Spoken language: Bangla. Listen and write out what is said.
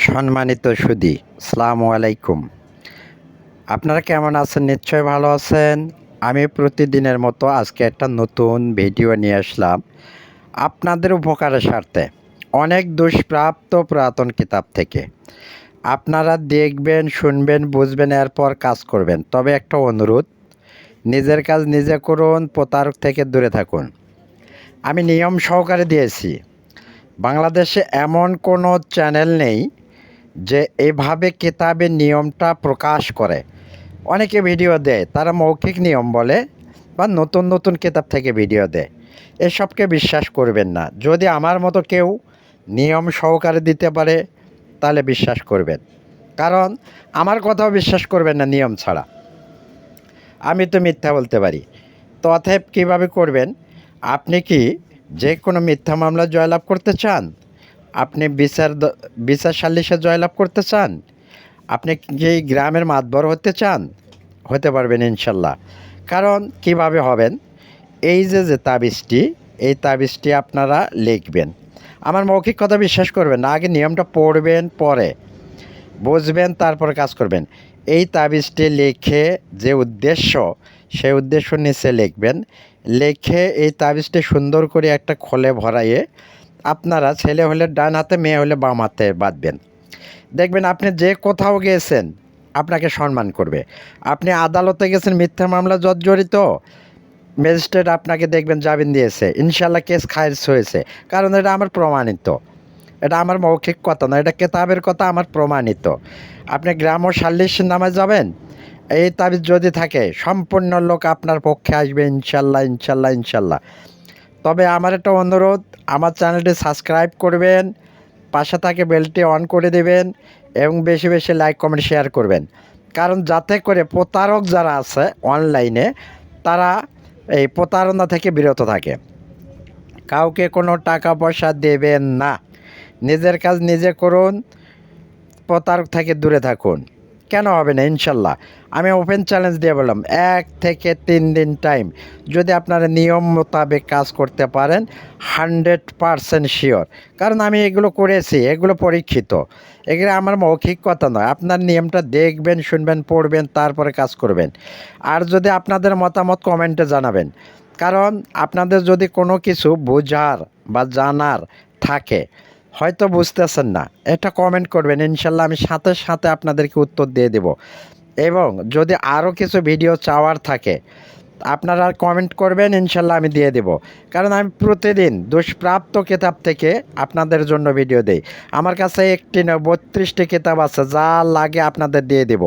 সম্মানিত সুধী, আসসালামু আলাইকুম। আপনারা কেমন আছেন? নিশ্চয় ভালো আছেন। আমি প্রতিদিনের মতো আজকে একটা নতুন ভিডিও নিয়ে আসলাম আপনাদের উপকারের স্বার্থে, অনেক দুষ্প্রাপ্য পুরাতন কিতাব থেকে। আপনারা দেখবেন, শুনবেন, বুঝবেন, এরপর কাজ করবেন। তবে একটা অনুরোধ, নিজের কাজ নিজে করুন, প্রতারক থেকে দূরে থাকুন। আমি নিয়ম সহকারে দিয়েছি। বাংলাদেশে এমন কোনো চ্যানেল নেই যে এভাবে কিতাবের নিয়মটা প্রকাশ করে। অনেকে ভিডিও দেয়, তারা মৌখিক নিয়ম বলে বা নতুন নতুন কিতাব থেকে ভিডিও দেয়। এসবকে বিশ্বাস করবেন না। যদি আমার মতো কেউ নিয়ম সহকারে দিতে পারে তাহলে বিশ্বাস করবেন, কারণ আমার কথাও বিশ্বাস করবেন না নিয়ম ছাড়া। আমি তো মিথ্যা বলতে পারি। তো অতএব কীভাবে করবেন? আপনি কি যে কোনো মিথ্যা মামলা জয়লাভ করতে চান? আপনি বিচার সালিশে জয়লাভ করতে চান? আপনি কি গ্রামের মাতবর হতে চান? হতে পারবেন ইনশাল্লাহ। কারণ কিভাবে হবেন? এই যে তাবিজটি, এই তাবিজটি আপনারা লিখবেন। আমার মৌখিক কথা বিশ্বাস করবেন না, আগে নিয়মটা পড়বেন, পরে বুঝবেন, তারপরে কাজ করবেন। এই তাবিজটি লিখে যে উদ্দেশ্য, সেই উদ্দেশ্য নিচে লিখবেন। লিখে এই তাবিজটি সুন্দর করে একটা খোলে ভরাইয়ে আপনারা, ছেলে হলে ডান হাতে, মেয়ে হলে বাম হাতে বাঁধবেন। দেখবেন আপনি যে কোথাও গিয়েছেন আপনাকে সম্মান করবে। আপনি আদালতে গেছেন, মিথ্যা মামলা জর্জরিত, ম্যাজিস্ট্রেট আপনাকে দেখবেন জামিন দিয়েছে, ইনশাল্লাহ কেস খারিজ হয়েছে। কারণ এটা আমার প্রমাণিত, এটা আমার মৌখিক কথা না, এটা কেতাবের কথা, আমার প্রমাণিত। আপনি গ্রাম ও সালিশ নামে যাবেন, এই তাবিজ যদি থাকে সম্পূর্ণ লোক আপনার পক্ষে আসবে ইনশাল্লাহ, ইনশাল্লাহ, ইনশাল্লাহ। তবে আমার একটা অনুরোধ, আমার চ্যানেলটি সাবস্ক্রাইব করবেন, পাশে থাকে বেলটি অন করে দেবেন এবং বেশি বেশি লাইক, কমেন্ট, শেয়ার করবেন। কারণ যাতে করে প্রতারক যারা আছে অনলাইনে, তারা এই প্রতারণা থেকে বিরত থাকে। কাউকে কোনো টাকা পয়সা দেবেন না, নিজের কাজ নিজে করুন, প্রতারক থেকে দূরে থাকুন। কেন হবে না? ইনশাল্লাহ। আমি ওপেন চ্যালেঞ্জ দিয়ে বললাম, 1 থেকে 3 দিন টাইম, যদি আপনারা নিয়ম মোতাবেক কাজ করতে পারেন, 100% শিওর। কারণ আমি এগুলো করেছি, এগুলো পরীক্ষিত, এগুলো আমার মৌখিক কথা নয়। আপনার নিয়মটা দেখবেন, শুনবেন, পড়বেন, তারপরে কাজ করবেন। আর যদি আপনাদের মতামত কমেন্টে জানাবেন, কারণ আপনাদের যদি কোনো কিছু বোঝার বা জানার থাকে, হয়তো বুঝতেছেন না, এটা কমেন্ট করবেন, ইনশাল্লাহ আমি সাথে সাথে আপনাদেরকে উত্তর দিয়ে দেব। এবং যদি আরও কিছু ভিডিও চাওয়ার থাকে, আপনারা কমেন্ট করবেন, ইনশাল্লাহ আমি দিয়ে দেব। কারণ আমি প্রতিদিন দুষ্প্রাপ্য কিতাব থেকে আপনাদের জন্য ভিডিও দেই। আমার কাছে 31টি কিতাব আছে, যা লাগে আপনাদের দিয়ে দেব।